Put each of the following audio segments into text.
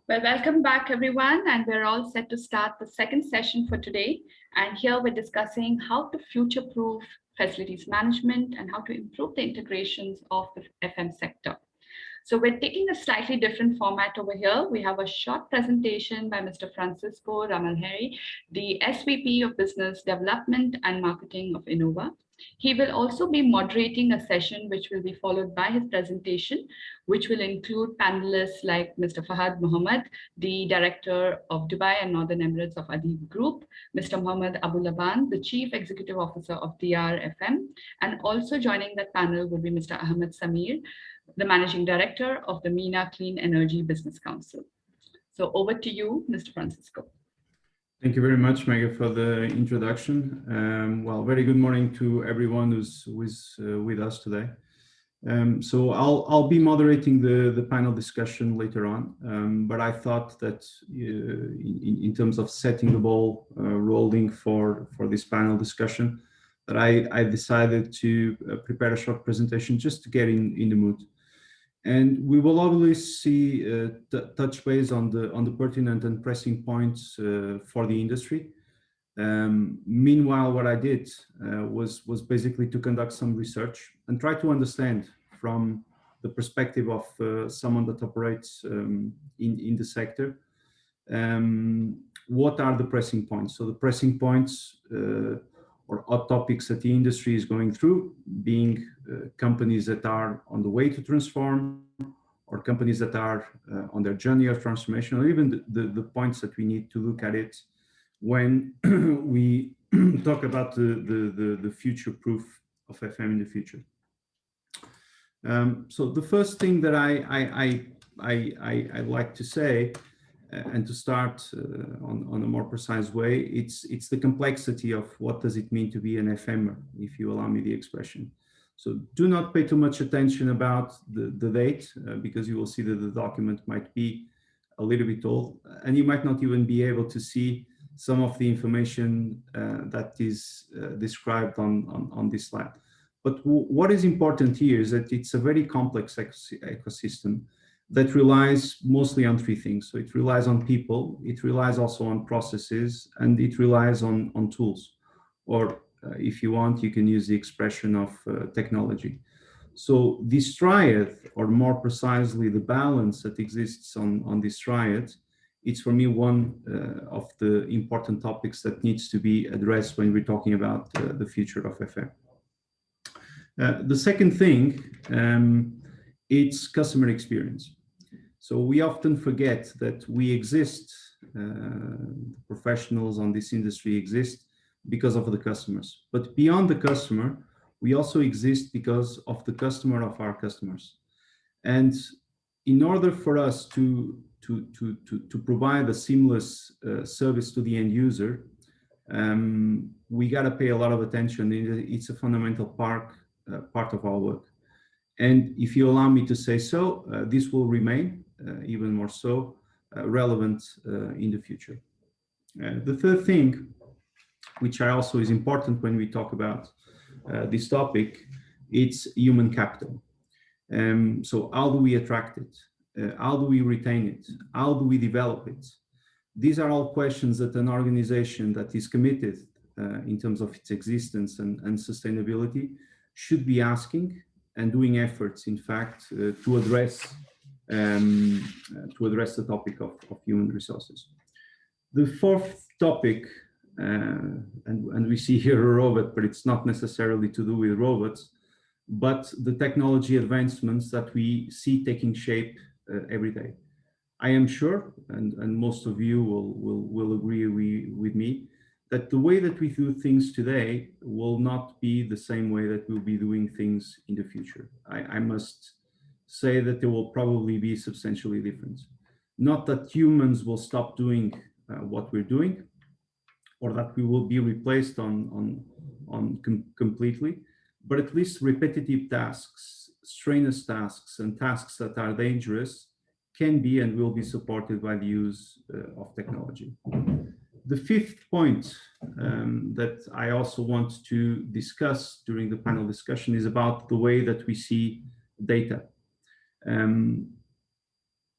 Well, welcome back, everyone, and we're all set to start the second session for today. And here we're discussing how to future-proof facilities management and how to improve the integrations of the FM sector. So we're taking a slightly different format over here. We have a short presentation by Mr. Francisco Ramalheira, the SVP of Business Development and Marketing of Enova. He will also be moderating a session which will be followed by his presentation, which will include panelists like Mr. Fahad Mohamed, the Director of Dubai and Northern Emirates of Adeeb Group, Mr. Mohamed Abou Laban, the Chief Executive Officer of Deyaar FM, and also joining that panel will be Mr. Ahmed Samir, the Managing Director of the MENA Clean Energy Business Council. So over to you, Mr. Francisco. Thank you very much, Mega, for the introduction. Well, very good morning to everyone who's with us today. So I'll be moderating the panel discussion later on, but I thought that in terms of setting the ball rolling for this panel discussion, that I decided to prepare a short presentation just to get in the mood. And we will always see touch base on the pertinent and pressing points for the industry. Meanwhile, what I did was basically to conduct some research and try to understand from the perspective of someone that operates in the sector, what are the pressing points. So the pressing points or hot topics that the industry is going through, being companies that are on the way to transform, or companies that are on their journey of transformation, or even the points that we need to look at it when we talk about the future proof of FM in the future. So the first thing that I like to say, and to start on a more precise way, it's the complexity of what does it mean to be an FMer, if you allow me the expression. So do not pay too much attention about the date, because you will see that the document might be a little bit old, and you might not even be able to see some of the information that is described on this slide. But what is important here is that it's a very complex ecosystem that relies mostly on three things. So it relies on people, it relies also on processes, and it relies on tools. Or if you want, you can use the expression of technology. So this triad, or more precisely, the balance that exists on this triad, it's for me one of the important topics that needs to be addressed when we're talking about the future of FM. The second thing, it's customer experience. So we often forget that we exist, professionals on this industry exist because of the customers. But beyond the customer, we also exist because of the customer of our customers. And in order for us to provide a seamless service to the end user, we got to pay a lot of attention. It's a fundamental part of our work. And if you allow me to say so, this will remain even more so relevant in the future. The third thing, which also is important when we talk about this topic, it's human capital. So how do we attract it? How do we retain it? How do we develop it? These are all questions that an organization that is committed in terms of its existence and sustainability should be asking and doing efforts, in fact, to address the topic of human resources. The fourth topic, and we see here a robot, but it's not necessarily to do with robots, but the technology advancements that we see taking shape every day. I am sure, and most of you will agree with me, that the way that we do things today will not be the same way that we'll be doing things in the future. I must say that there will probably be substantially different. Not that humans will stop doing what we're doing, or that we will be replaced completely, but at least repetitive tasks, strenuous tasks, and tasks that are dangerous can be and will be supported by the use of technology. The fifth point that I also want to discuss during the panel discussion is about the way that we see data.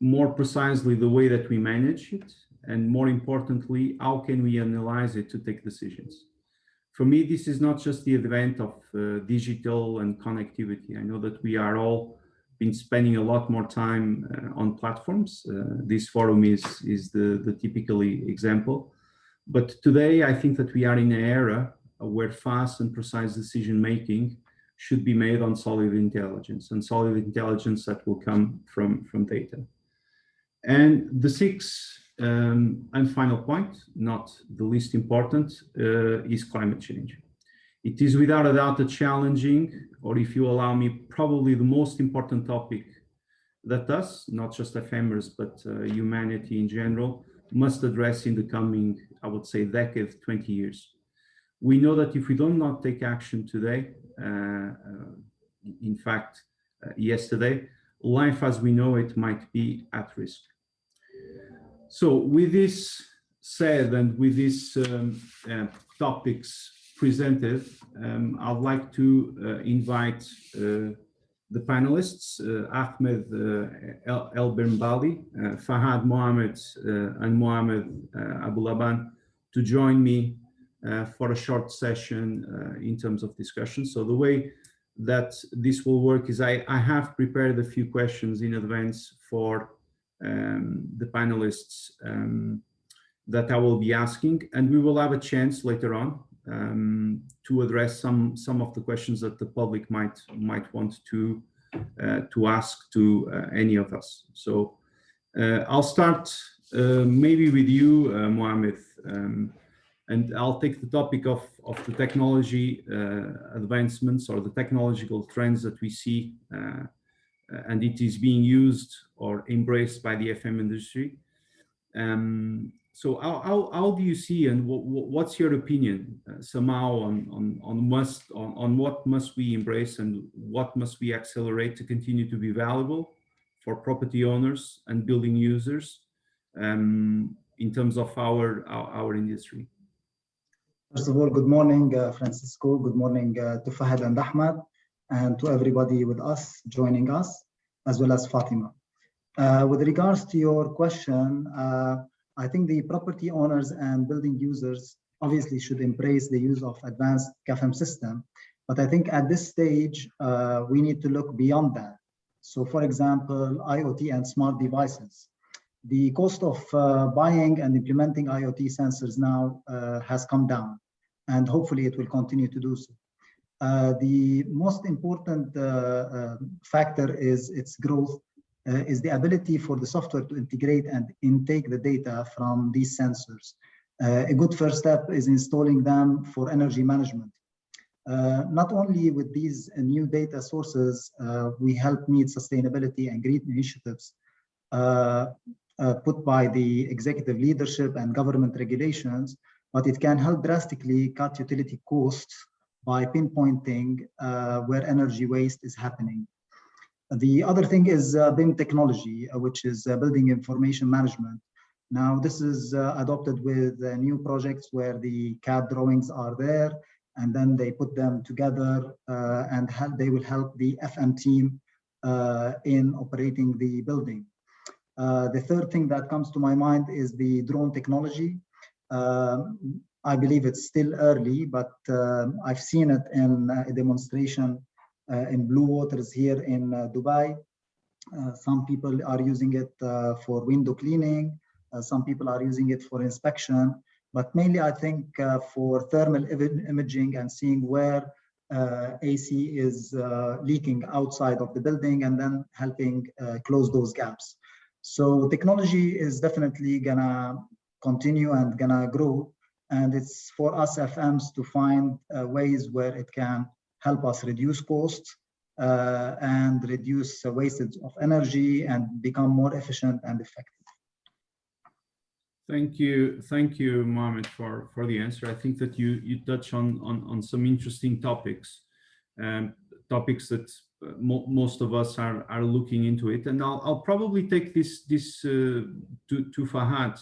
more precisely the way that we manage it, and more importantly, how can we analyze it to take decisions. For me, this is not just the advent of digital and connectivity. I know that we are all been spending a lot more time on platforms. This forum is the typical example. But today, I think that we are in an era where fast and precise decision-making should be made on solid intelligence, and solid intelligence that will come from data. And the sixth and final point, not the least important, is climate change. It is without a doubt a challenging, or if you allow me, probably the most important topic that us, not just FMers, but humanity in general, must address in the coming, I would say, decade, 20 years. We know that if we do not take action today, in fact, yesterday, life as we know it might be at risk. So with this said, and with these topics presented, I'd like to invite the panelists, Ahmed, Elbermbali, Fahad, Mohamed, and Mohamed, Abou Laban, to join me for a short session in terms of discussion. So the way that this will work is I have prepared a few questions in advance for the panelists that I will be asking, and we will have a chance later on to address some of the questions that the public might want to ask to any of us. So I'll start maybe with you, Mohamed, and I'll take the topic of the technology advancements or the technological trends that we see, and it is being used or embraced by the FM industry. So how do you see, and what's your opinion somehow on what must we embrace and what must we accelerate to continue to be valuable for property owners and building users in terms of our industry? First of all, good morning, Francisco. Good morning to Fahad and Ahmed, and to everybody with us, joining us, as well as Fatima. With regards to your question, I think the property owners and building users obviously should embrace the use of advanced CAFM system. But I think at this stage, we need to look beyond that. So for example, IoT and smart devices. The cost of buying and implementing IoT sensors now has come down, and hopefully it will continue to do so. The most important factor is its growth, is the ability for the software to integrate and intake the data from these sensors. A good first step is installing them for energy management. Not only with these new data sources, we help meet sustainability and green initiatives put by the executive leadership and government regulations, but it can help drastically cut utility costs by pinpointing where energy waste is happening. The other thing is BIM technology, which is building information management. Now, this is adopted with new projects where the CAD drawings are there, and then they put them together and they will help the FM team in operating the building. The third thing that comes to my mind is the drone technology. I believe it's still early, but I've seen it in a demonstration in Blue Waters here in Dubai. Some people are using it for window cleaning. Some people are using it for inspection, but mainly I think for thermal imaging and seeing where AC is leaking outside of the building and then helping close those gaps. So technology is definitely gonna continue and gonna grow, and it's for us FMs to find ways where it can help us reduce costs and reduce wastage of energy and become more efficient and effective. Thank you, Mohamed, for the answer. I think that you touch on some interesting topics, topics that most of us are looking into it, and I'll probably take this to Fahad.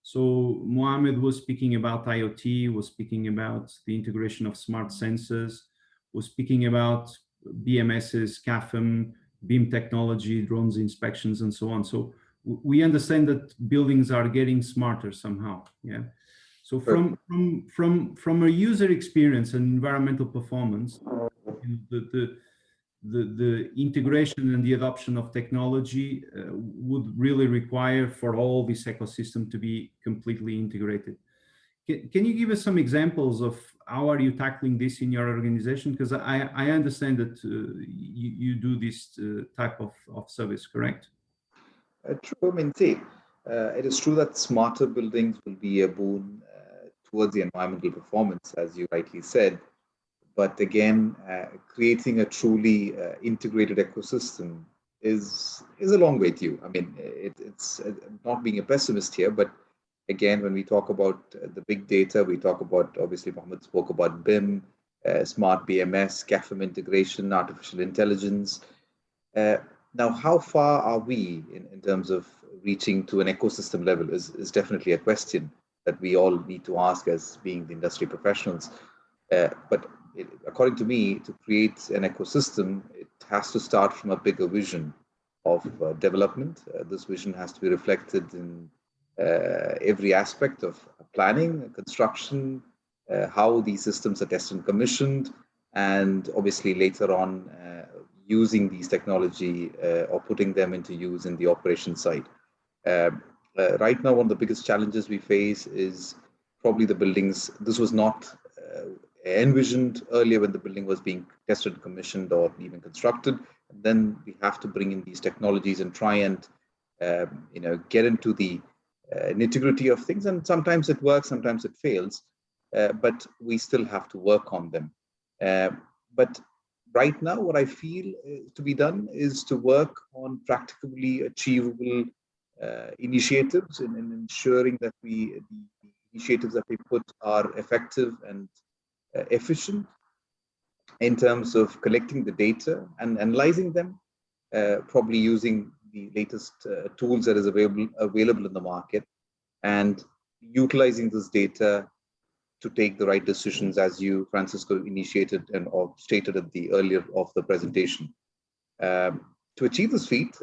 So Mohamed was speaking about IoT, was speaking about the integration of smart sensors, was speaking about BMSs, CAFM, BIM technology, drones inspections, and so on. So we understand that buildings are getting smarter somehow. Yeah. So from a user experience and environmental performance, the integration and the adoption of technology would really require for all this ecosystem to be completely integrated. Can you give us some examples of how are you tackling this in your organization? Because I understand that you do this type of service, correct? True. I mean, see, it is true that smarter buildings will be a boon towards the environmental performance, as you rightly said. But again, creating a truly integrated ecosystem is a long way due. I mean, it's not being a pessimist here, but again, when we talk about the big data, we talk about, obviously, Mohamed spoke about BIM, smart BMS, CAFM integration, artificial intelligence. Now, how far are we in terms of reaching to an ecosystem level is definitely a question that we all need to ask as being the industry professionals. But according to me, to create an ecosystem, it has to start from a bigger vision of development. This vision has to be reflected in every aspect of planning, construction, how these systems are tested and commissioned, and obviously later on using these technology or putting them into use in the operation side. Right now, one of the biggest challenges we face is probably the buildings. This was not envisioned earlier when the building was being tested, commissioned, or even constructed. And then we have to bring in these technologies and try and get into the nitty-gritty of things. And sometimes it works, sometimes it fails, but we still have to work on them. But right now, what I feel to be done is to work on practically achievable initiatives and ensuring that the initiatives that we put are effective and efficient in terms of collecting the data and analyzing them, probably using the latest tools that is available in the market, and utilizing this data to take the right decisions, as you, Francisco, initiated and or stated at the earlier of the presentation. To achieve this feat,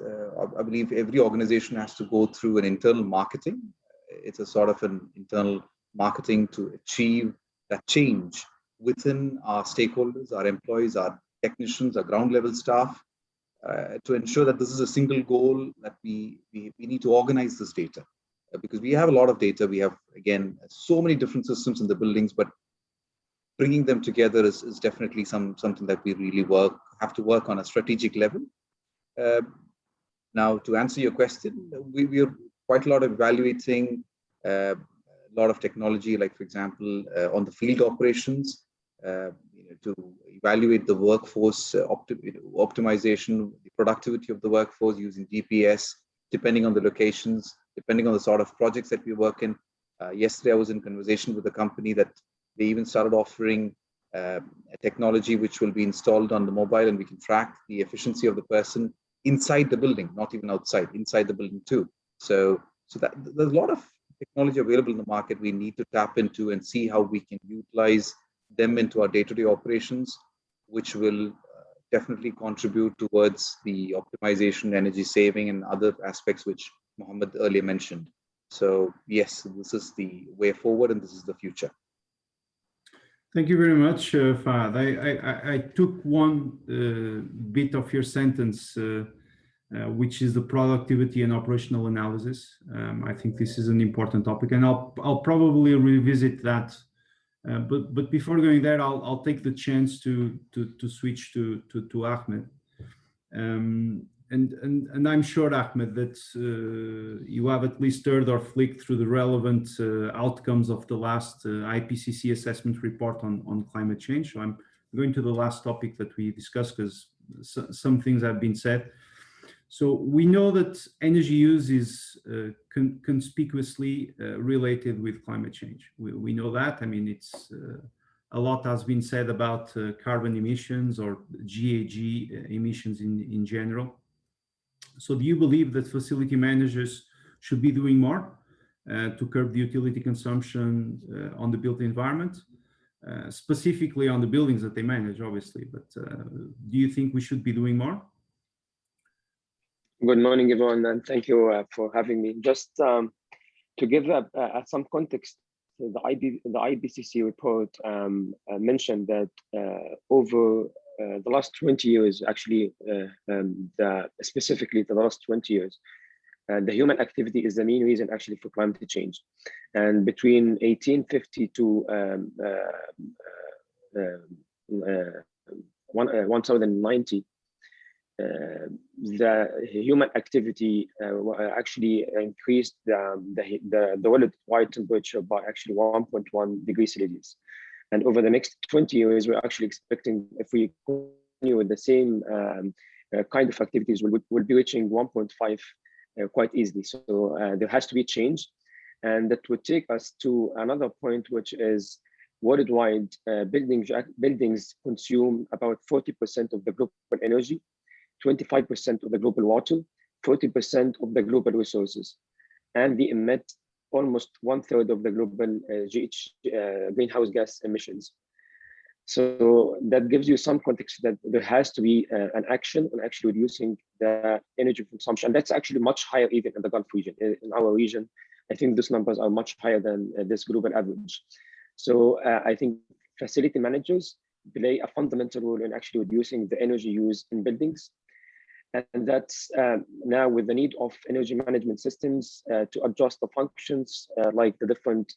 I believe every organization has to go through an internal marketing. It's a sort of an internal marketing to achieve that change within our stakeholders, our employees, our technicians, our ground level staff, to ensure that this is a single goal, that we need to organize this data. Because we have a lot of data. We have, again, so many different systems in the buildings, but bringing them together is definitely something that we really have to work on a strategic level. Now, to answer your question, we are quite a lot of evaluating a lot of technology, like, for example, on the field operations, to evaluate the workforce optimization, the productivity of the workforce using GPS, depending on the locations, depending on the sort of projects that we work in. Yesterday, I was in conversation with a company that they even started offering a technology which will be installed on the mobile, and we can track the efficiency of the person inside the building, not even outside, inside the building too. So that there's a lot of technology available in the market we need to tap into and see how we can utilize them into our day-to-day operations, which will definitely contribute towards the optimization, energy saving, and other aspects which Mohamed earlier mentioned. So yes, this is the way forward, and this is the future. Thank you very much, Fahad. I took one bit of your sentence, which is the productivity and operational analysis. I think this is an important topic, and I'll probably revisit that. But before going there, I'll take the chance to switch to Ahmed. And I'm sure, Ahmed, that you have at least heard or flicked through the relevant outcomes of the last IPCC assessment report on climate change. So I'm going to the last topic that we discussed, because some things have been said. So we know that energy use is conspicuously related with climate change. We know that. I mean, it's a lot has been said about carbon emissions or GHG emissions in general. So do you believe that facility managers should be doing more to curb the utility consumption on the built environment, specifically on the buildings that they manage, obviously, but do you think we should be doing more? Good morning, everyone, and thank you for having me. Just to give some context, the IPCC report mentioned that over the last 20 years, actually, specifically the last 20 years, the human activity is the main reason actually for climate change. And between 1850 to 1090, the human activity actually increased the worldwide temperature by actually 1.1 degrees Celsius. And over the next 20 years, we're actually expecting, if we continue with the same kind of activities, we'll be reaching 1.5 quite easily. So there has to be change. And that would take us to another point, which is worldwide buildings consume about 40% of the global energy, 25% of the global water, 40% of the global resources, and they emit almost 1/3 of the global greenhouse gas emissions. So that gives you some context that there has to be an action on actually reducing the energy consumption. That's actually much higher even in the Gulf region. In our region, I think these numbers are much higher than this global average. So I think facility managers play a fundamental role in actually reducing the energy use in buildings. And that's now with the need of energy management systems to adjust the functions like the different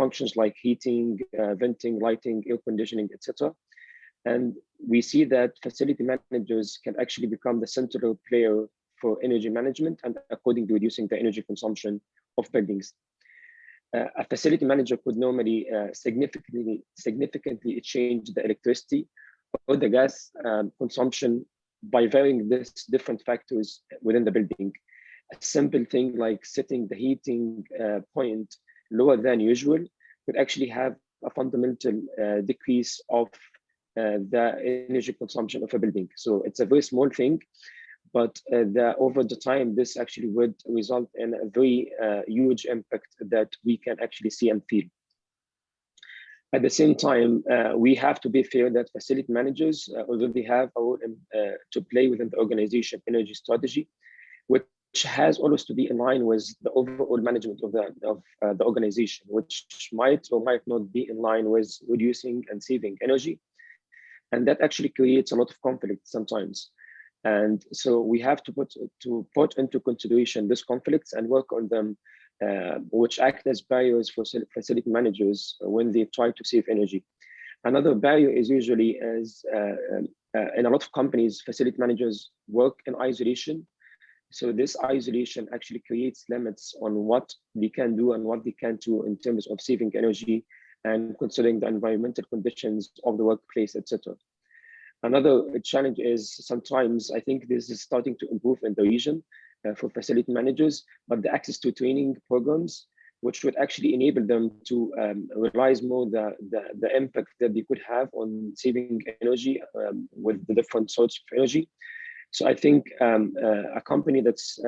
functions like heating, venting, lighting, air conditioning, etc. And we see that facility managers can actually become the central player for energy management and according to reducing the energy consumption of buildings. A facility manager could normally significantly change the electricity or the gas consumption by varying these different factors within the building. A simple thing like setting the heating point lower than usual could actually have a fundamental decrease of the energy consumption of a building. So it's a very small thing, but over the time, this actually would result in a very huge impact that we can actually see and feel. At the same time, we have to be fair that facility managers already have a role to play within the organization energy strategy, which has always to be in line with the overall management of the organization, which might or might not be in line with reducing and saving energy. And that actually creates a lot of conflict sometimes. And so we have to put into consideration these conflicts and work on them, which act as barriers for facility managers when they try to save energy. Another barrier is usually as in a lot of companies, facility managers work in isolation. So this isolation actually creates limits on what they can do and what they can't do in terms of saving energy and considering the environmental conditions of the workplace, etc. Another challenge is sometimes, I think this is starting to improve in the region for facility managers, but the access to training programs, which would actually enable them to realize more the impact that they could have on saving energy with the different sorts of energy. So I think a company that's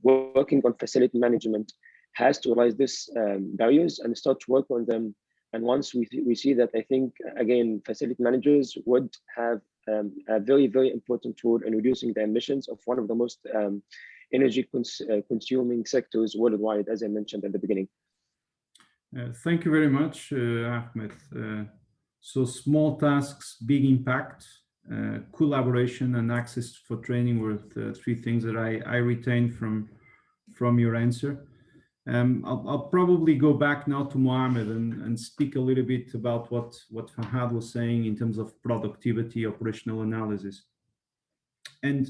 working on facility management has to realize these barriers and start to work on them. And once we see that, I think, again, facility managers would have a very, very important role in reducing the emissions of one of the most energy consuming sectors worldwide, as I mentioned at the beginning. Thank you very much, Ahmed. So small tasks, big impact, collaboration and access for training were the three things that I retained from your answer. I'll probably go back now to Mohamed and speak a little bit about what Fahad was saying in terms of productivity, operational analysis. And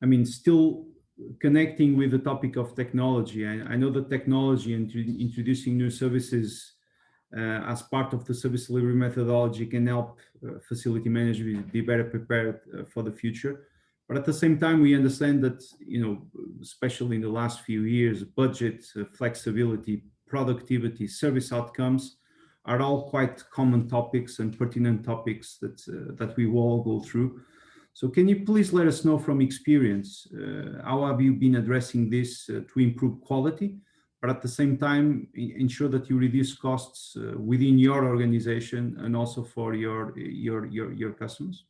I mean, still connecting with the topic of technology, I know that technology and introducing new services as part of the service delivery methodology can help facility managers be better prepared for the future. But at the same time, we understand that, especially in the last few years, budget, flexibility, productivity, service outcomes are all quite common topics and pertinent topics that we will all go through. So can you please let us know from experience, how have you been addressing this to improve quality, but at the same time, ensure that you reduce costs within your organization and also for your customers?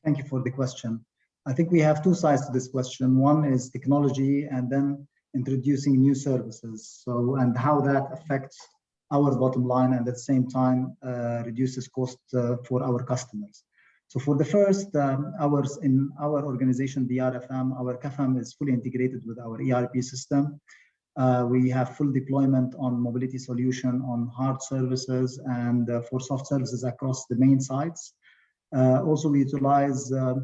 Thank you for the question. I think we have two sides to this question. One is technology, and then introducing new services. So, and how that affects our bottom line, and at the same time reduces cost for our customers. So for the first, in our organization, Deyaar FM, our CAFM is fully integrated with our ERP system. We have full deployment on mobility solution on hard services and for soft services across the main sites. Also, we utilize a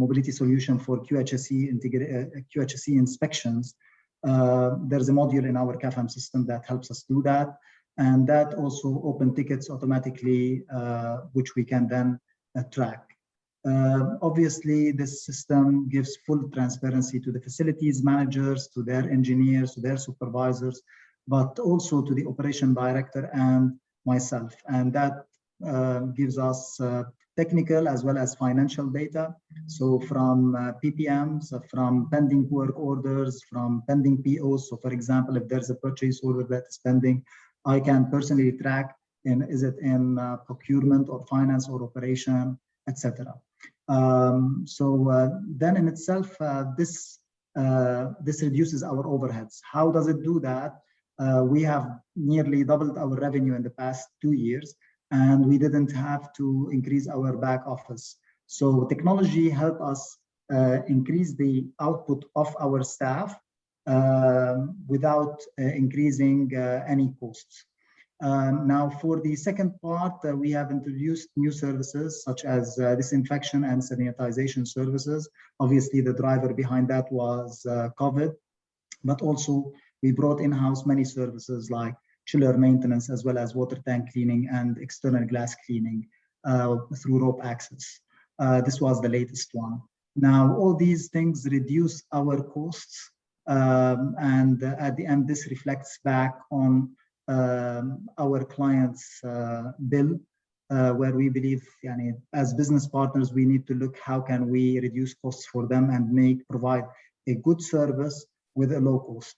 mobility solution for QHSE inspections. There's a module in our CAFM system that helps us do that. And that also open tickets automatically, which we can then track. Obviously, this system gives full transparency to the facilities managers, to their engineers, to their supervisors, but also to the operation director and myself. And that gives us technical as well as financial data. So from PPMs, from pending work orders, from pending POs. So for example, if there's a purchase order that is pending, I can personally track is it in procurement or finance or operation, etc. Then in itself, this reduces our overheads. How does it do that? We have nearly doubled our revenue in the past 2 years, and we didn't have to increase our back office. So technology helped us increase the output of our staff without increasing any costs. Now, for the second part, we have introduced new services such as disinfection and sanitization services. Obviously, the driver behind that was COVID, but also we brought in-house many services like chiller maintenance, as well as water tank cleaning and external glass cleaning through rope access. This was the latest one. Now, all these things reduce our costs, and at the end, this reflects back on our clients' bill, where we believe, as business partners, we need to look how can we reduce costs for them and provide a good service with a low cost.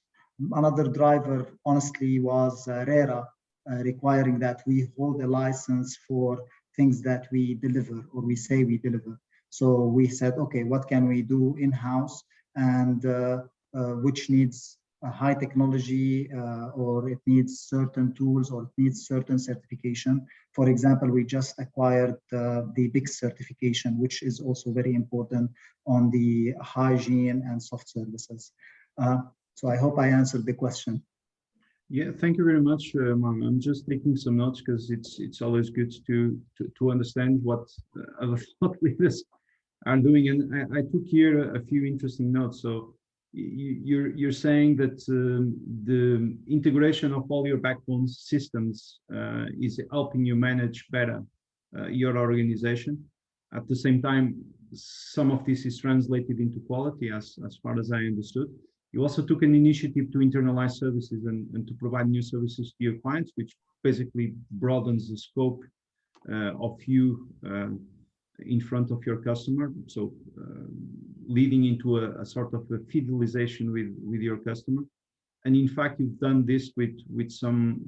Another driver, honestly, was RERA requiring that we hold a license for things that we deliver or we say we deliver. So we said, okay, what can we do in-house, and which needs high technology, or it needs certain tools, or it needs certain certification. For example, we just acquired the BICS certification, which is also very important on the hygiene and soft services. So I hope I answered the question. Yeah, thank you very much, Mohamed. I'm just taking some notes because it's always good to understand what other thought leaders are doing. And I took here a few interesting notes. So you're saying that the integration of all your backbone systems is helping you manage better your organization. At the same time, some of this is translated into quality, as far as I understood. You also took an initiative to internalize services and to provide new services to your clients, which basically broadens the scope of you in front of your customer. So leading into a sort of a fidelization with your customer. And in fact, you've done this with some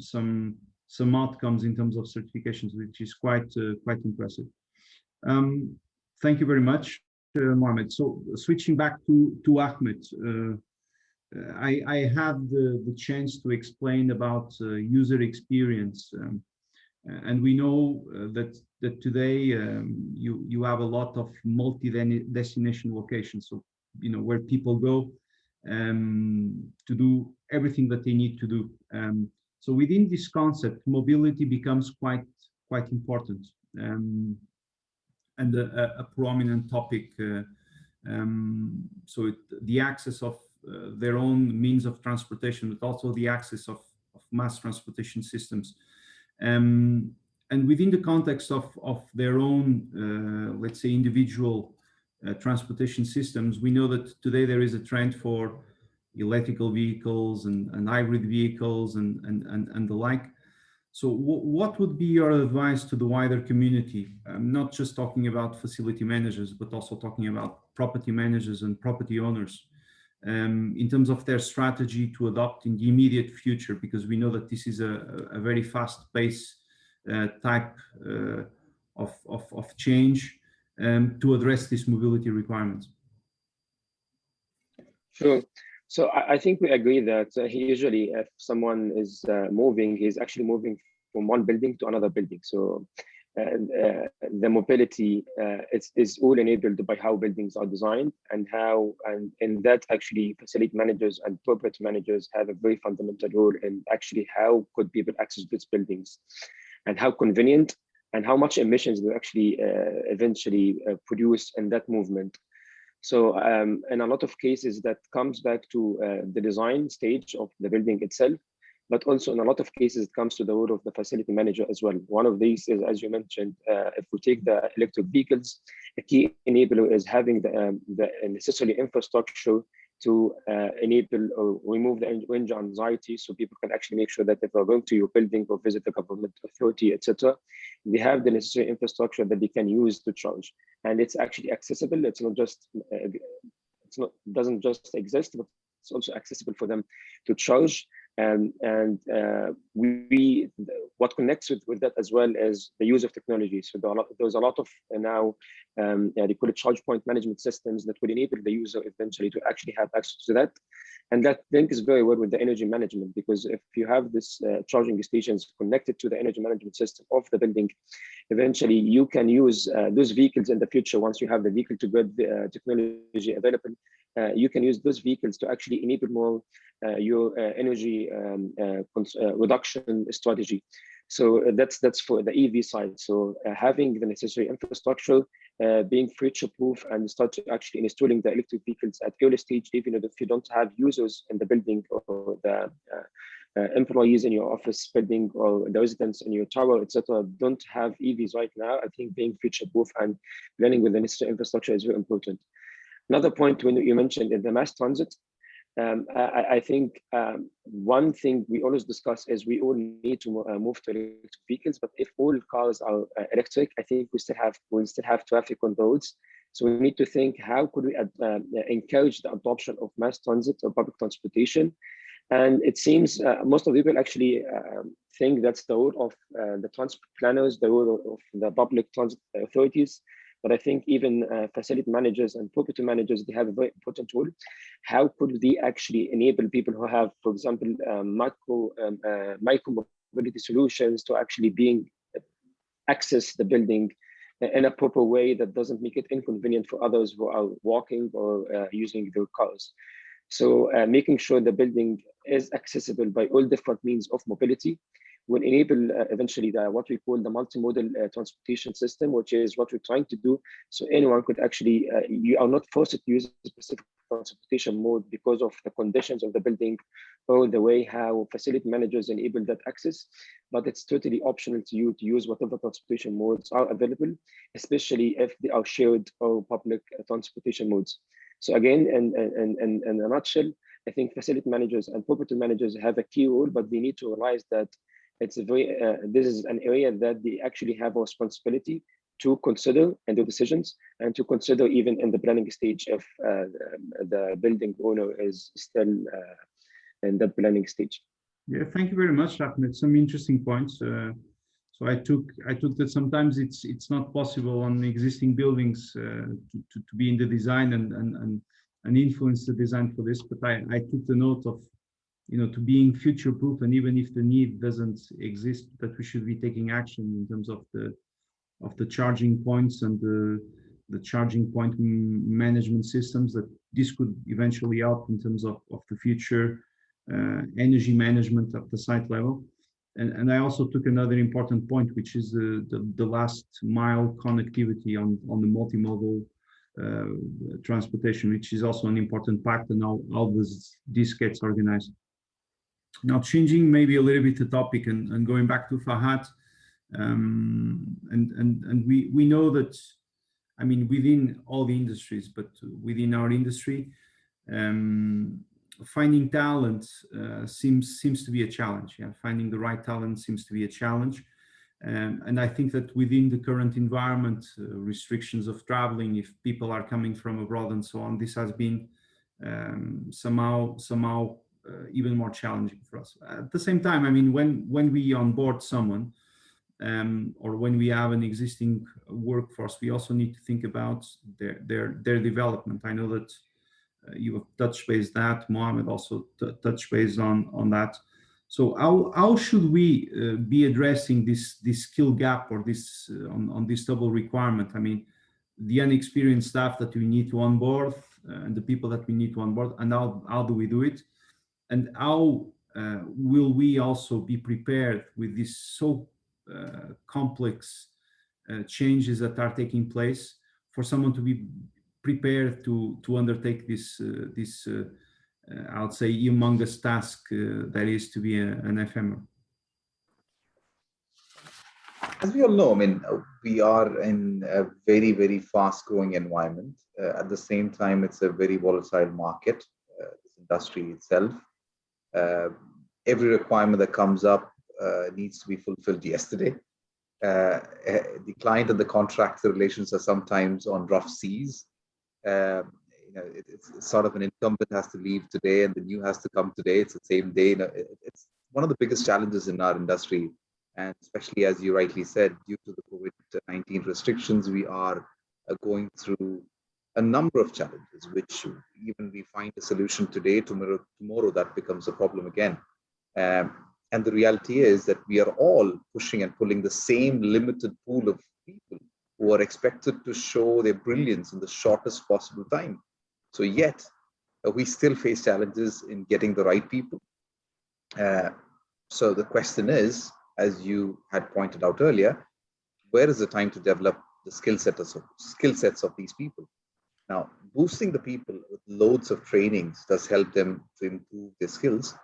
outcomes in terms of certifications, which is quite impressive. Thank you very much, Mohamed. So switching back to Ahmed. I had the chance to explain about user experience, and we know that today you have a lot of multi-destination locations, so where people go to do everything that they need to do. So within this concept, mobility becomes quite important and a prominent topic. So the access of their own means of transportation, but also the access of mass transportation systems. And within the context of their own, let's say, individual transportation systems, we know that today there is a trend for electrical vehicles and hybrid vehicles and the like. So what would be your advice to the wider community? I'm not just talking about facility managers, but also talking about property managers and property owners. In terms of their strategy to adopt in the immediate future, because we know that this is a very fast-paced type of change. to address these mobility requirements? Sure. So I think we agree that usually if someone is moving, he's actually moving from one building to another building. So the mobility is all enabled by how buildings are designed and and that actually facility managers and property managers have a very fundamental role in actually how could people access these buildings and how convenient and how much emissions they actually eventually produce in that movement. So in a lot of cases that comes back to the design stage of the building itself, but also in a lot of cases it comes to the role of the facility manager as well. One of these is, as you mentioned, if we take the electric vehicles, a key enabler is having the necessary infrastructure to enable or remove the range anxiety, so people can actually make sure that if they're going to your building or visit the government authority, etc., they have the necessary infrastructure that they can use to charge, and it's actually accessible. It's not just doesn't just exist, but it's also accessible for them to charge. What connects with that as well is the use of technology. So there's a lot of now they call it charge point management systems that will enable the user eventually to actually have access to that. And that links very well with the energy management, because if you have this charging stations connected to the energy management system of the building, eventually you can use those vehicles in the future. Once you have the vehicle to good technology available, you can use those vehicles to actually enable more your energy reduction strategy. So that's for the EV side. So having the necessary infrastructure, being future-proof, and start to actually installing the electric vehicles at early stage, even if you don't have users in the building or the employees in your office building or the residents in your tower, etc., don't have EVs right now. I think being future-proof and planning with the necessary infrastructure is very important. Another point when you mentioned in the mass transit, I think one thing we always discuss is we all need to move to electric vehicles, but if all cars are electric, I think we still have traffic on the roads. So we need to think, how could we encourage the adoption of mass transit or public transportation? And it seems most of the people actually think that's the role of the transport planners, the role of the public transit authorities. But I think even facility managers and property managers, they have a very important role. How could they actually enable people who have, for example, micro mobility solutions to actually access the building in a proper way that doesn't make it inconvenient for others who are walking or using their cars. So making sure the building is accessible by all different means of mobility will enable eventually what we call the multimodal transportation system, which is what we're trying to do. So anyone could actually, you are not forced to use a specific transportation mode because of the conditions of the building or the way how facility managers enable that access, but it's totally optional to you to use whatever transportation modes are available, especially if they are shared or public transportation modes. So again, in a nutshell, I think facility managers and property managers have a key role, but they need to realize that it's this is an area that they actually have a responsibility to consider in their decisions, and to consider even in the planning stage if the building owner is still in the planning stage. Yeah, thank you very much, Ahmed. Some interesting points. So I took that sometimes it's not possible on existing buildings to be in the design and influence the design for this, but I took the note of, to being future-proof, and even if the need doesn't exist, that we should be taking action in terms of the charging points and the charging point management systems, that this could eventually help in terms of the future energy management at the site level. And I also took another important point, which is the last mile connectivity on the multimodal transportation, which is also an important part, and how this gets organized. Now, changing maybe a little bit the topic and going back to Fahad, and we know that, I mean, within all the industries, but within our industry, finding talent seems to be a challenge. Yeah, finding the right talent seems to be a challenge, and I think that within the current environment, restrictions of traveling, if people are coming from abroad and so on, this has been somehow even more challenging for us. At the same time, I mean, when we onboard someone, or when we have an existing workforce, we also need to think about their development. I know that you have touched base that, Mohamed also touched base on that. So how should we be addressing this skill gap, or this on this double requirement? I mean, the unexperienced staff that we need to onboard, and the people that we need to onboard, and how do we do it? And how will we also be prepared with this so complex changes that are taking place, for someone to be prepared to undertake this I would say humongous task that is to be an FMer? As we all know, I mean, we are in a very, very fast-growing environment. At the same time, it's a very volatile market, this industry itself. Every requirement that comes up needs to be fulfilled yesterday. The client and the contractor relations are sometimes on rough seas. It's sort of an incumbent has to leave today and the new has to come today. It's the same day. It's one of the biggest challenges in our industry. And especially, as you rightly said, due to the COVID-19 restrictions, we are going through a number of challenges, which even we find a solution today, tomorrow that becomes a problem again. And the reality is that we are all pushing and pulling the same limited pool of people who are expected to show their brilliance in the shortest possible time. So yet, we still face challenges in getting the right people. So the question is, as you had pointed out earlier, where is the time to develop the skill sets of these people? Now, boosting the people with loads of trainings does help them to improve their skills,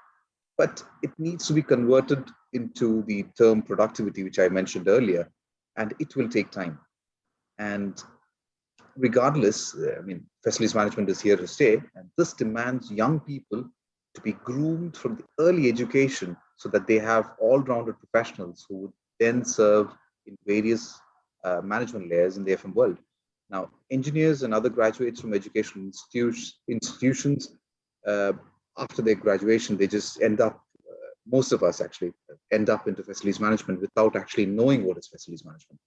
but it needs to be converted into the term productivity, which I mentioned earlier, and it will take time. And regardless, I mean, facilities management is here to stay, and this demands young people to be groomed from the early education so that they have all-rounded professionals who would then serve in various management layers in the FM world. Now, engineers and other graduates from educational institutions, after their graduation, they just end up, most of us actually, end up into facilities management without actually knowing what is facilities management.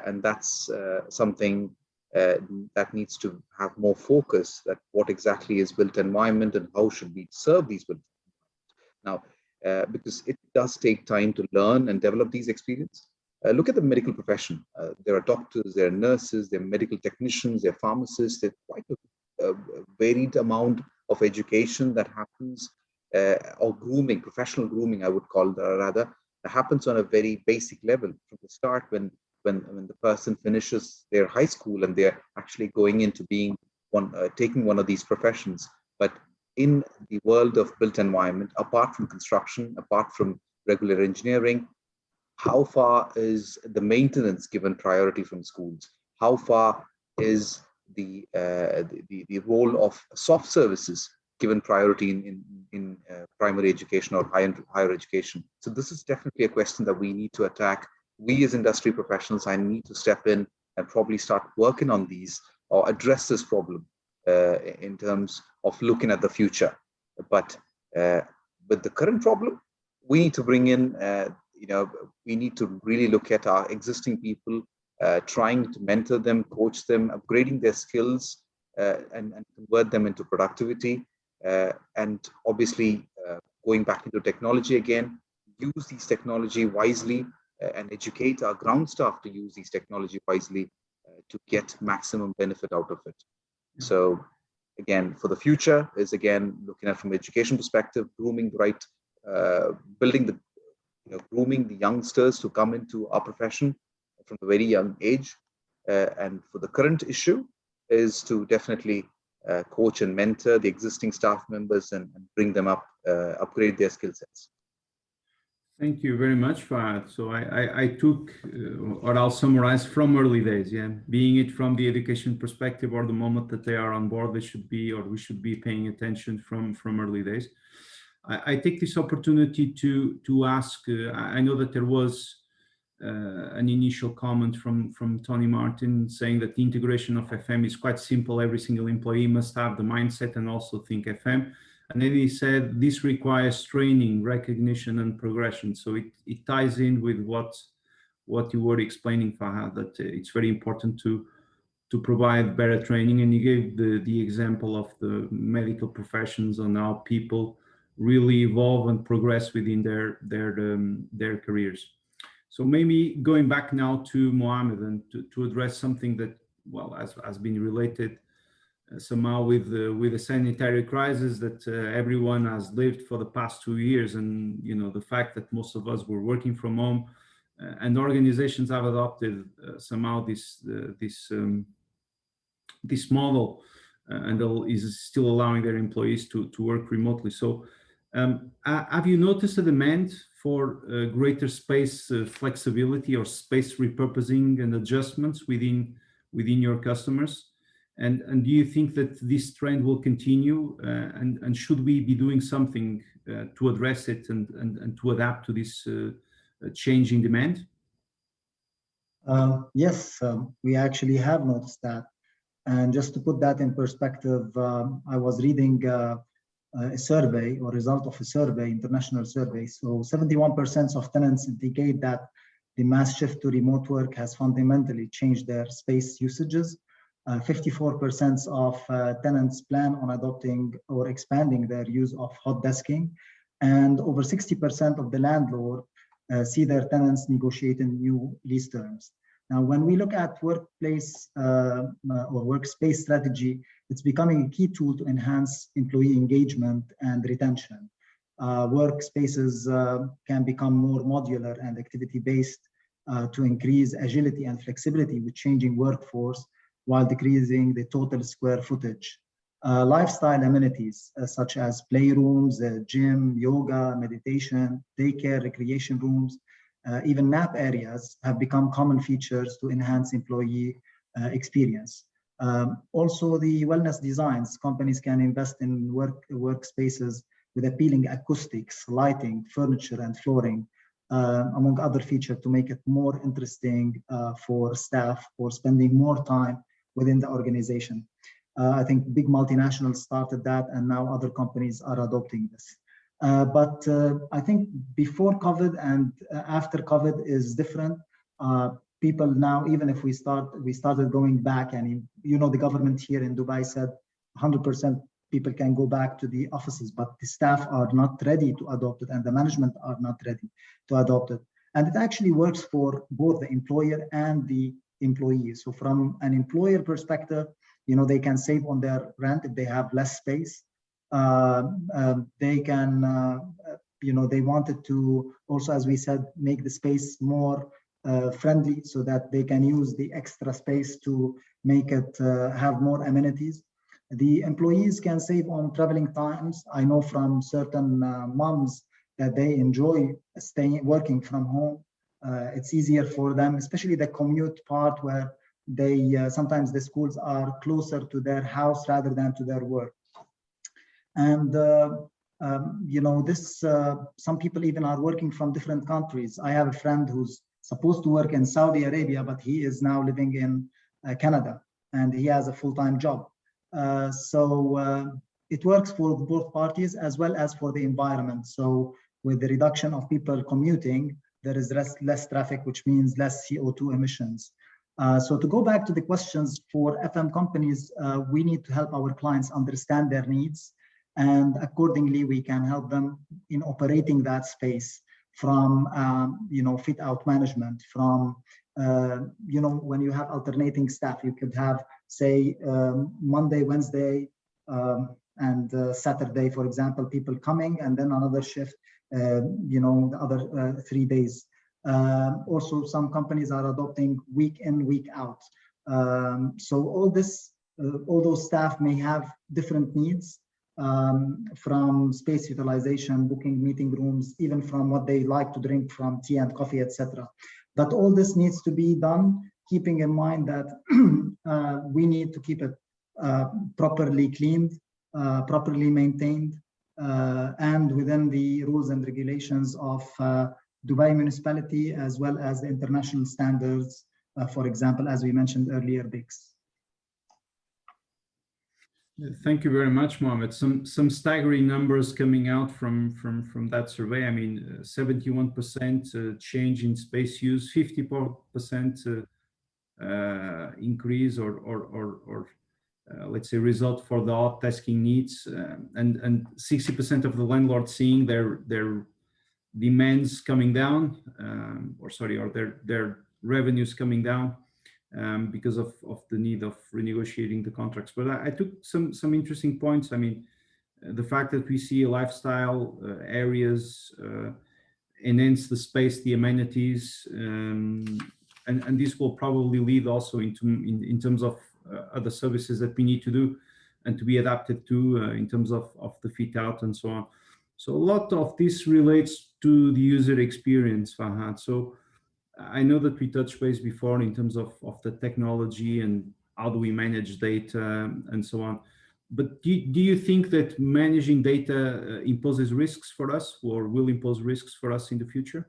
And that's something that needs to have more focus, that what exactly is built environment and how should we serve these built environments. Now, because it does take time to learn and develop these experiences. Look at the medical profession. There are doctors, there are nurses, there are medical technicians, there are pharmacists. There's quite a varied amount of education that happens, or grooming, professional grooming, I would call it, rather, that happens on a very basic level from the start when the person finishes their high school and they're actually going into being taking one of these professions. But in the world of built environment, apart from construction, apart from regular engineering, how far is the maintenance given priority from schools? How far is the role of soft services given priority in primary education or higher education? So this is definitely a question that we need to attack. We as industry professionals, I need to step in and probably start working on these or address this problem in terms of looking at the future. But with the current problem, we need to bring in, we need to really look at our existing people, trying to mentor them, coach them, upgrading their skills, and convert them into productivity. And obviously, going back into technology again, use these technology wisely and educate our ground staff to use these technology wisely to get maximum benefit out of it. So again, for the future is again looking at from education perspective, grooming the right, grooming the youngsters to come into our profession from a very young age. And for the current issue is to definitely coach and mentor the existing staff members and bring them up, upgrade their skill sets. Thank you very much, Fahad. So I took, or I'll summarize, from early days, being it from the education perspective, or the moment that they are on board, they should be, or we should be paying attention from early days. I take this opportunity to ask, I know that there was an initial comment from Tony Martin saying that the integration of FM is quite simple. Every single employee must have the mindset and also think FM. And then he said, this requires training, recognition, and progression. So it ties in with what what you were explaining, Fahad, that it's very important to provide better training. And you gave the example of the medical professions on how people really evolve and progress within their careers. So maybe going back now to Mohamed and to address something that, well, has been related somehow with the sanitary crisis that everyone has lived for the past 2 years, and the fact that most of us were working from home, and organizations have adopted somehow this model, and is still allowing their employees to work remotely. So have you noticed a demand for greater space flexibility or space repurposing and adjustments within your customers? And do you think that this trend will continue? And should we be doing something to address it and to adapt to this changing demand? Yes, we actually have noticed that. And just to put that in perspective, I was reading a survey or result of a survey, international survey. So 71% of tenants indicate that the mass shift to remote work has fundamentally changed their space usages. 54% of tenants plan on adopting or expanding their use of hot desking, and over 60% of the landlord see their tenants negotiating new lease terms. Now, when we look at workplace or workspace strategy, it's becoming a key tool to enhance employee engagement and retention. Workspaces can become more modular and activity-based to increase agility and flexibility with changing workforce, while decreasing the total square footage. Lifestyle amenities such as playrooms, gym, yoga, meditation, daycare, recreation rooms, even nap areas have become common features to enhance employee experience. Also, the wellness designs, companies can invest in workspaces with appealing acoustics, lighting, furniture, and flooring, among other features, to make it more interesting for staff for spending more time within the organization. I think big multinationals started that, and now other companies are adopting this. But I think before COVID and after COVID is different. People now, even if we started going back, and the government here in Dubai said 100% people can go back to the offices, but the staff are not ready to adopt it, and the management are not ready to adopt it. And it actually works for both the employer and the employees. So from an employer perspective, they can save on their rent if they have less space. They can, they wanted to also, as we said, make the space more friendly so that they can use the extra space to make it have more amenities. The employees can save on traveling times. I know from certain moms that they enjoy working from home. It's easier for them, especially the commute part, where they sometimes the schools are closer to their house rather than to their work. And some people even are working from different countries. I have a friend who's supposed to work in Saudi Arabia, but he is now living in Canada, and he has a full-time job. So it works for both parties as well as for the environment. So with the reduction of people commuting, there is less traffic, which means less CO2 emissions. So to go back to the questions, for FM companies, we need to help our clients understand their needs, and accordingly we can help them in operating that space, from fit out management, from when you have alternating staff, you could have, say, Monday, Wednesday, and Saturday, for example, people coming, and then another shift the other 3 days. Also, some companies are adopting week in, week out. So all those staff may have different needs, from space utilization, booking meeting rooms, even from what they like to drink, from tea and coffee, etc. But all this needs to be done, keeping in mind that we need to keep it properly cleaned, properly maintained, and within the rules and regulations of Dubai municipality, as well as the international standards, for example, as we mentioned earlier, BICS. Thank you very much, Mohamed. Some staggering numbers coming out from that survey. I mean, 71% change in space use, 54% increase or let's say result for the hot tasking needs, and 60% of the landlords seeing their demands coming down, or their revenues coming down. Because of the need of renegotiating the contracts. But I took some interesting points. I mean, the fact that we see lifestyle areas enhance the space, the amenities, and this will probably lead also in terms of other services that we need to do and to be adapted to in terms of the fit out and so on. So a lot of this relates to the user experience, Fahad. So I know that we touched base before in terms of the technology and how do we manage data and so on. But do you think that managing data imposes risks for us or will impose risks for us in the future?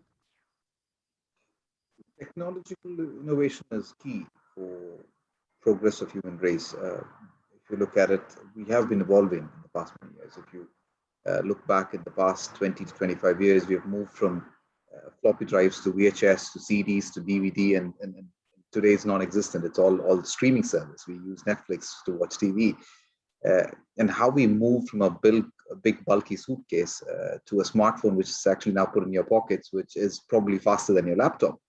Technological innovation is key for progress of human race. If you look at it, we have been evolving in the past many years. If you look back in the past 20 to 25 years, we have moved from floppy drives to VHS to CDs to DVD, and today is non-existent. It's all streaming service. We use Netflix to watch TV. And how we move from a big bulky suitcase to a smartphone, which is actually now put in your pockets, which is probably faster than your laptop.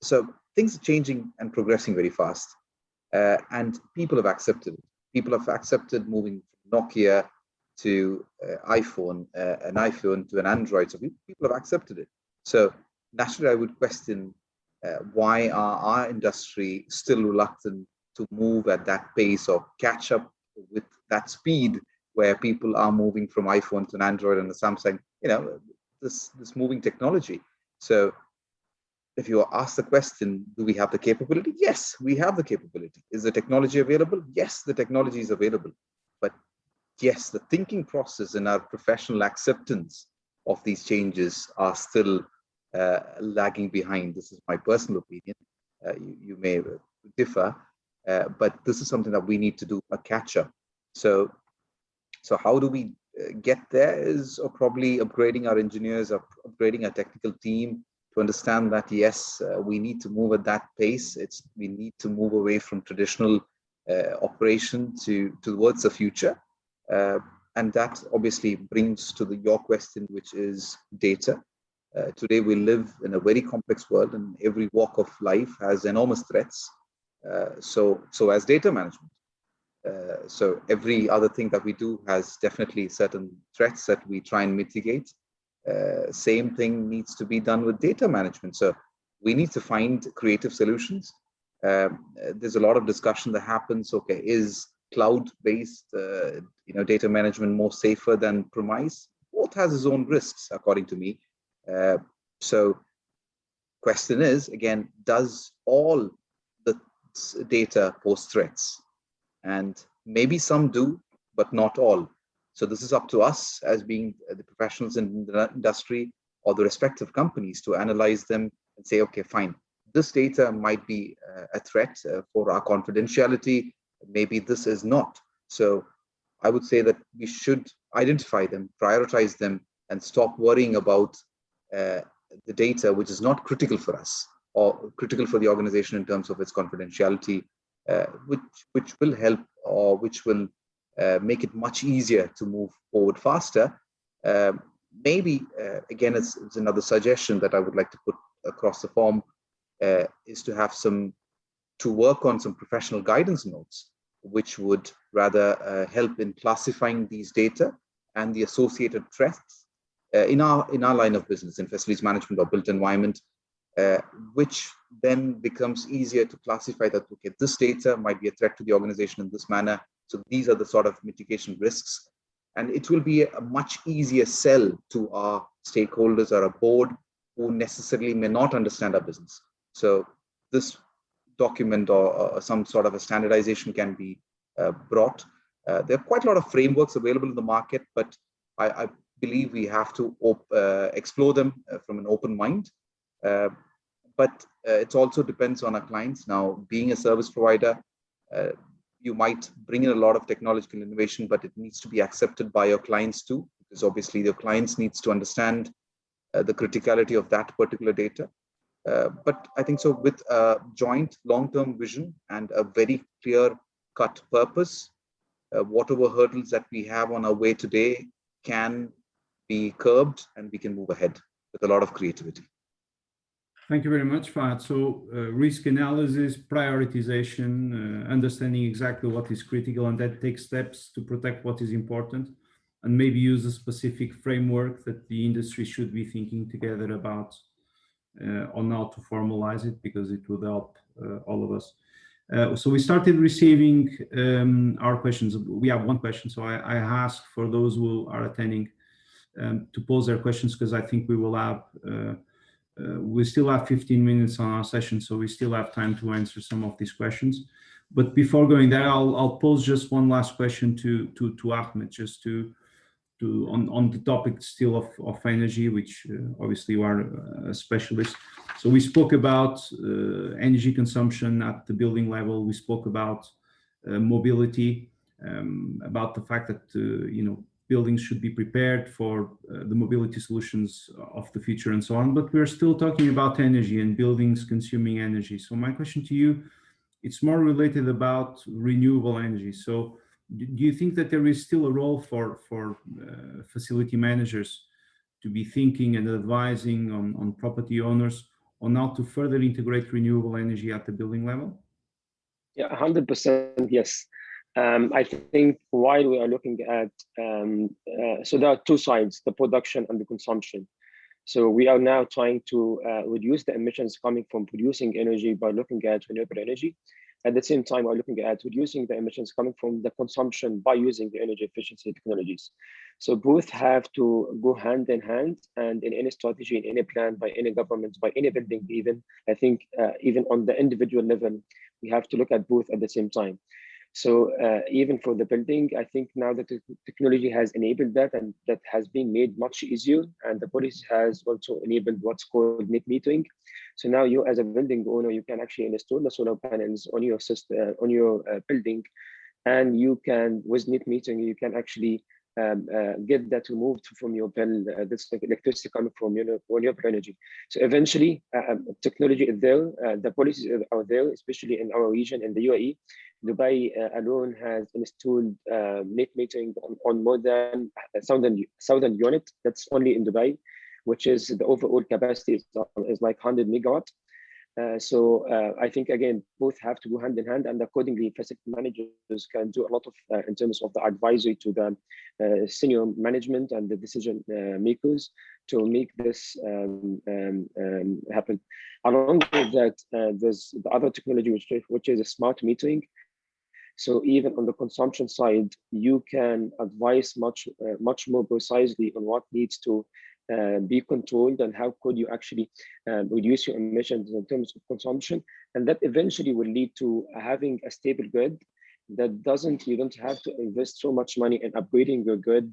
So things are changing and progressing very fast, and people have accepted it. People have accepted moving from Nokia to iPhone, an iPhone to an Android. So people have accepted it. So naturally, I would question why are our industry still reluctant to move at that pace or catch up with that speed where people are moving from iPhone to an Android and a Samsung, this moving technology. So if you ask the question, do we have the capability? Yes, we have the capability. Is the technology available? Yes, the technology is available. But yes, the thinking process and our professional acceptance of these changes are still lagging behind. This is my personal opinion. You may differ, but this is something that we need to do a catch-up. So how do we get there is probably upgrading our engineers, upgrading our technical team to understand that, yes, we need to move at that pace. We need to move away from traditional operation towards the future. And that obviously brings to your question, which is data. Today we live in a very complex world, and every walk of life has enormous threats. So as data management. So every other thing that we do has definitely certain threats that we try and mitigate. Same thing needs to be done with data management. So we need to find creative solutions. There's a lot of discussion that happens. Okay, is cloud-based data management more safer than premise? Both has its own risks, according to me. So question is, again, does all the data pose threats? And maybe some do, but not all. So this is up to us as being the professionals in the industry or the respective companies to analyze them and say, okay, fine, this data might be a threat for our confidentiality. Maybe this is not. So I would say that we should identify them, prioritize them, and stop worrying about the data which is not critical for us or critical for the organization in terms of its confidentiality, which will help or which will make it much easier to move forward faster. Maybe, again, it's another suggestion that I would like to put across the form, is to work on some professional guidance notes, which would rather help in classifying these data and the associated threats in our line of business, in facilities management or built environment, which then becomes easier to classify that, okay, this data might be a threat to the organization in this manner. So these are the sort of mitigation risks. And it will be a much easier sell to our stakeholders or a board who necessarily may not understand our business. So this document or some sort of a standardization can be brought. There are quite a lot of frameworks available in the market, but I believe we have to explore them from an open mind. But it also depends on our clients. Now, being a service provider, you might bring in a lot of technological innovation, but it needs to be accepted by your clients too, because obviously your clients needs to understand the criticality of that particular data. But I think so with a joint long-term vision and a very clear-cut purpose, whatever hurdles that we have on our way today can be curbed and we can move ahead with a lot of creativity. Thank you very much, Fahad. So risk analysis, prioritization, understanding exactly what is critical, and that takes steps to protect what is important, and maybe use a specific framework that the industry should be thinking together about on how to formalize it, because it would help all of us. So we started receiving our questions. We have one question, so I ask for those who are attending to pose their questions, because I think we will have we still have 15 minutes on our session, so we still have time to answer some of these questions. But before going there, I'll pose just one last question to Ahmed, just on the topic still of energy, which obviously you are a specialist. So we spoke about energy consumption at the building level. We spoke about mobility, about the fact that buildings should be prepared for the mobility solutions of the future and so on. But we're still talking about energy and buildings consuming energy. So my question to you, it's more related about renewable energy. So do you think that there is still a role for facility managers to be thinking and advising on property owners on how to further integrate renewable energy at the building level? Yeah, 100% yes. I think while we are looking at, so there are two sides, the production and the consumption. So we are now trying to reduce the emissions coming from producing energy by looking at renewable energy. At the same time, we're looking at reducing the emissions coming from the consumption by using the energy efficiency technologies. So both have to go hand in hand, and in any strategy, in any plan, by any government, by any building even, I think even on the individual level, we have to look at both at the same time. So even for the building, I think now that the technology has enabled that, and that has been made much easier, and the policy has also enabled what's called net metering. So now you, as a building owner, you can actually install the solar panels on your system, on your building, and you can, with net metering, you can actually get that removed from your bill, this electricity coming from renewable energy. So eventually, technology is there, the policies are there, especially in our region, in the UAE. Dubai alone has installed net metering on more than 1,000 units. That's only in Dubai, which is the overall capacity is like 100 megawatt. So I think, again, both have to go hand in hand, and accordingly, facility managers can do a lot of in terms of the advisory to the senior management and the decision makers to make this happen. Along with that, there's the other technology, which is a smart metering. So even on the consumption side, you can advise much more precisely on what needs to be controlled, and how could you actually reduce your emissions in terms of consumption. And that eventually will lead to having a stable grid that you don't have to invest so much money in upgrading your grid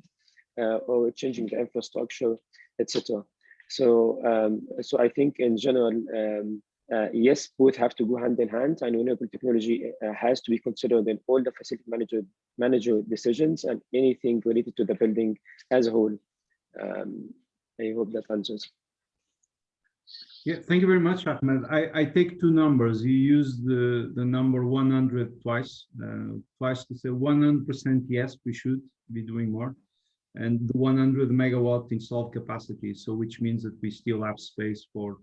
or changing the infrastructure, etc. So I think in general, yes, both have to go hand in hand, and renewable technology has to be considered in all the facility manager decisions and anything related to the building as a whole. I hope that answers. Yeah, thank you very much, Ahmed. I take two numbers. You used the number 100 twice to say 100% yes, we should be doing more, and the 100 megawatt installed capacity. So which means that we still have space for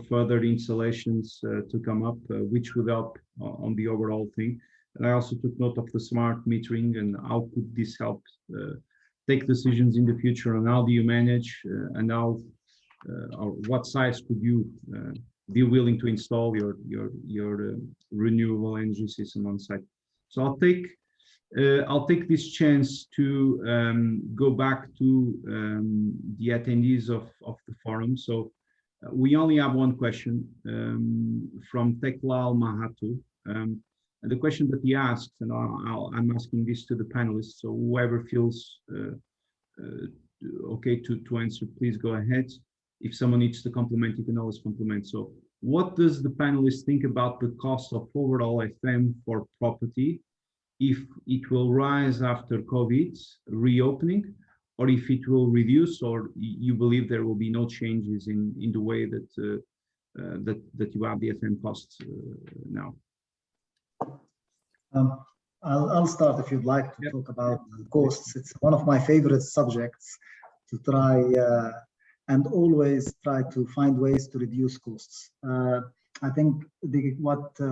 further installations to come up, which would help on the overall thing. And I also took note of the smart metering and how could this help take decisions in the future, and how do you manage and how or what size could you be willing to install your renewable energy system on site. So I'll take this chance to go back to the attendees of the forum. So we only have one question from Teklal Mahatu. And the question that he asks, and I'm asking this to the panelists, so whoever feels okay to answer, please go ahead. If someone needs to compliment, you can always compliment. So what does the panelists think about the cost of overall FM for property if it will rise after COVID reopening, or if it will reduce, or you believe there will be no changes in the way that that you have the FM costs now? I'll start if you'd like to talk about costs. It's one of my favorite subjects to try and always try to find ways to reduce costs. I think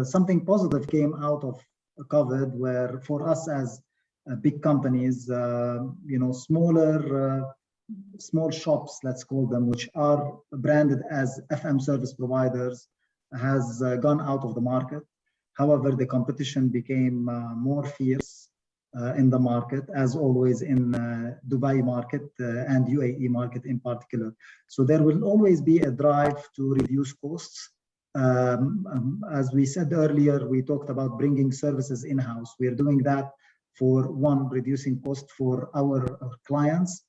something positive came out of COVID, where for us as big companies, small shops, let's call them, which are branded as FM service providers, has gone out of the market. However, the competition became more fierce in the market, as always in Dubai market and UAE market in particular. So there will always be a drive to reduce costs. As we said earlier, we talked about bringing services in-house. We are doing that for one, reducing cost for our clients,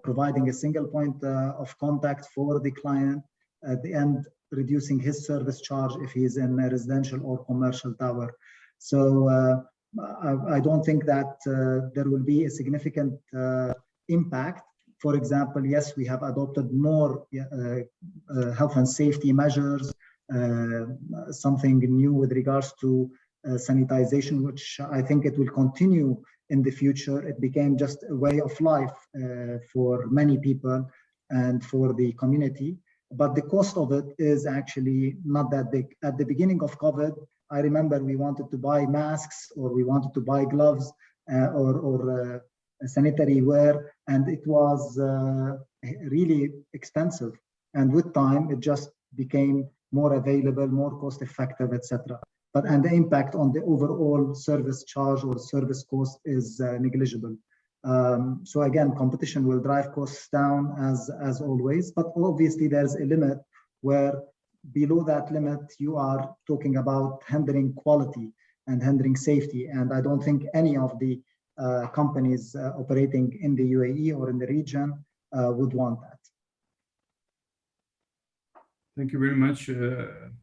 providing a single point of contact for the client, at the end, reducing his service charge if he's in a residential or commercial tower. So I don't think that there will be a significant impact. For example, yes, we have adopted more health and safety measures, something new with regards to sanitization, which I think it will continue in the future. It became just a way of life for many people and for the community. But the cost of it is actually not that big. At the beginning of COVID, I remember we wanted to buy masks, or we wanted to buy gloves or sanitary ware, and it was really expensive. And with time, it just became more available, more cost effective, etc. And the impact on the overall service charge or service cost is negligible. So again, competition will drive costs down as always, but obviously there's a limit where below that limit, you are talking about hindering quality and hindering safety. And I don't think any of the companies operating in the UAE or in the region would want that. Thank you very much.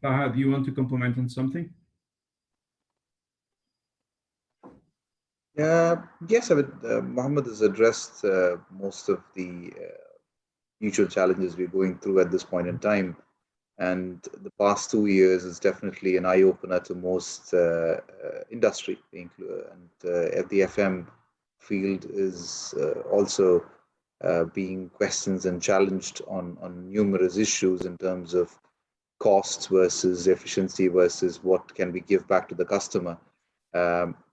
Fahad, do you want to comment on something? Yes, I mean, Mohammed has addressed most of the future challenges we're going through at this point in time. And the past 2 years is definitely an eye-opener to most industry. And the FM field is also being questioned and challenged on numerous issues in terms of costs versus efficiency versus what can we give back to the customer.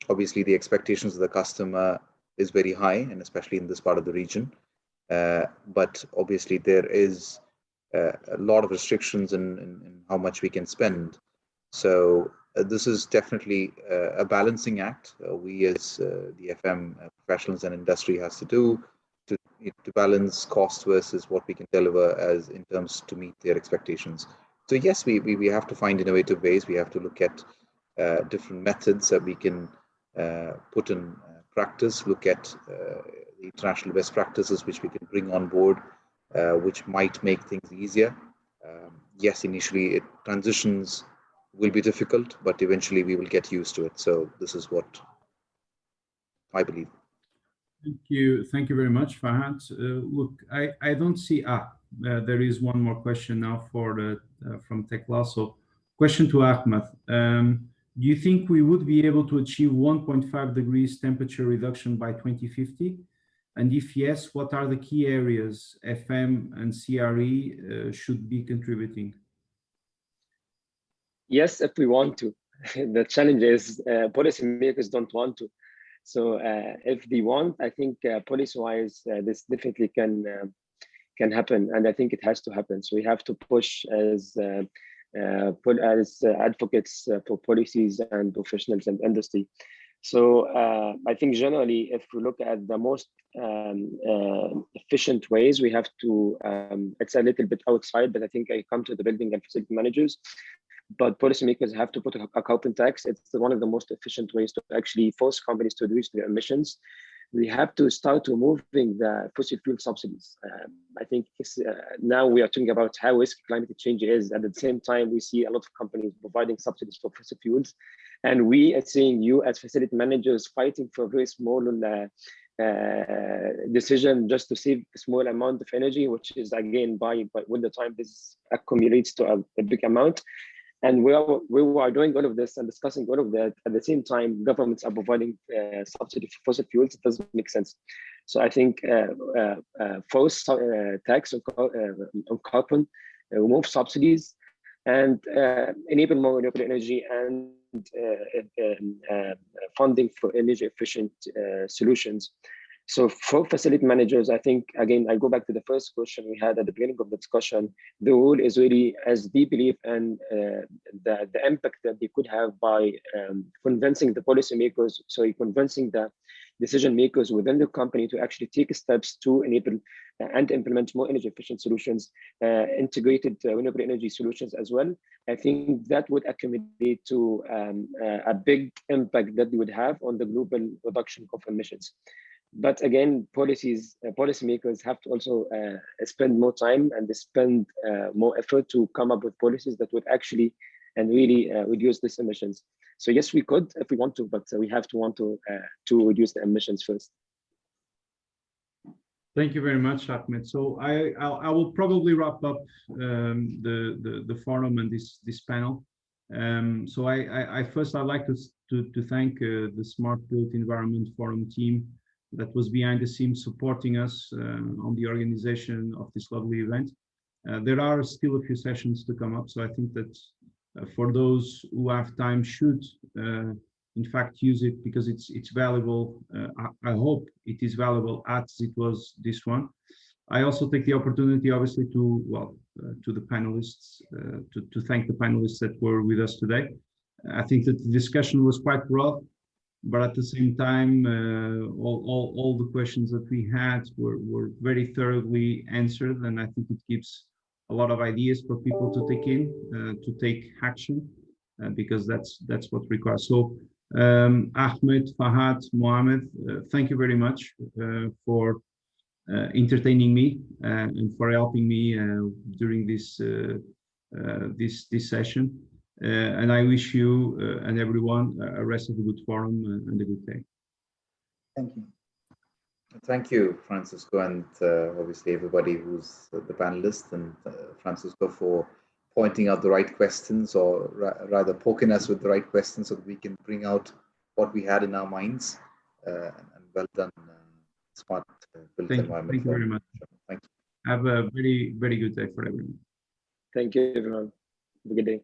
Obviously, the expectations of the customer is very high, and especially in this part of the region. But obviously, there is a lot of restrictions in how much we can spend. So this is definitely a balancing act. We as the FM professionals and industry has to do to balance cost versus what we can deliver as in terms to meet their expectations. So yes, we have to find innovative ways. We have to look at different methods that we can put in practice, look at the international best practices which we can bring on board, which might make things easier. Yes, initially transitions will be difficult, but eventually we will get used to it. So this is what I believe. Thank you very much, Fahad. Look, I don't see, there is one more question now from Tekla. So question to Ahmed. Do you think we would be able to achieve 1.5 degrees temperature reduction by 2050? And if yes, what are the key areas FM and CRE should be contributing? Yes, if we want to. The challenge is policymakers don't want to. So if they want, I think policy-wise, this definitely can happen, and I think it has to happen. So we have to push as advocates for policies and professionals and industry. So I think generally, if we look at the most efficient ways, we have to, it's a little bit outside, but I think I come to the building and facility managers, but policymakers have to put a carbon tax. It's one of the most efficient ways to actually force companies to reduce their emissions. we have to start removing the fossil fuel subsidies. I think it's, now we are talking about how risky climate change is. At the same time, we see a lot of companies providing subsidies for fossil fuels. And we are seeing you as facility managers fighting for a very small decision just to save a small amount of energy, which is again, by when the time this accumulates to a big amount. And we are doing all of this and discussing all of that. At the same time, governments are providing subsidy for fossil fuels. It doesn't make sense. So I think force tax on carbon, remove subsidies, and enable more renewable energy and funding for energy efficient solutions. So for facility managers, I think, again, I go back to the first question we had at the beginning of the discussion. The role is really, as they believe, and the impact that they could have by convincing the policymakers, convincing the decision makers within the company to actually take steps to enable and implement more energy efficient solutions, integrated renewable energy solutions as well. I think that would accumulate to a big impact that they would have on the global reduction of emissions. But again, policymakers have to also spend more time and spend more effort to come up with policies that would actually and really reduce these emissions. So yes, we could if we want to, but we have to want to reduce the emissions first. Thank you very much, Ahmed. So I will probably wrap up the forum and this panel. So I'd like to thank the Smart Built Environment Forum team that was behind the scenes supporting us on the organization of this lovely event. There are still a few sessions to come up, so I think that for those who have time should in fact use it, because it's valuable. I hope it is valuable as it was this one. I also take the opportunity, obviously, to the panelists, to thank the panelists that were with us today. I think that the discussion was quite broad, but at the same time, all the questions that we had were very thoroughly answered, and I think it gives a lot of ideas for people to take in, to take action, because that's what requires. So, Ahmed, Fahad, Mohamed, thank you very much for entertaining me and for helping me during this session. And I wish you and everyone a rest of a good forum and a good day. Thank you. Thank you, Francisco, and obviously everybody who's the panelists, and Francisco for pointing out the right questions, or rather poking us with the right questions so that we can bring out what we had in our minds. And well done, Smart Built Environment. Thank you very much. Thank you. Have a very, very good day for everyone. Thank you, everyone. Have a good day.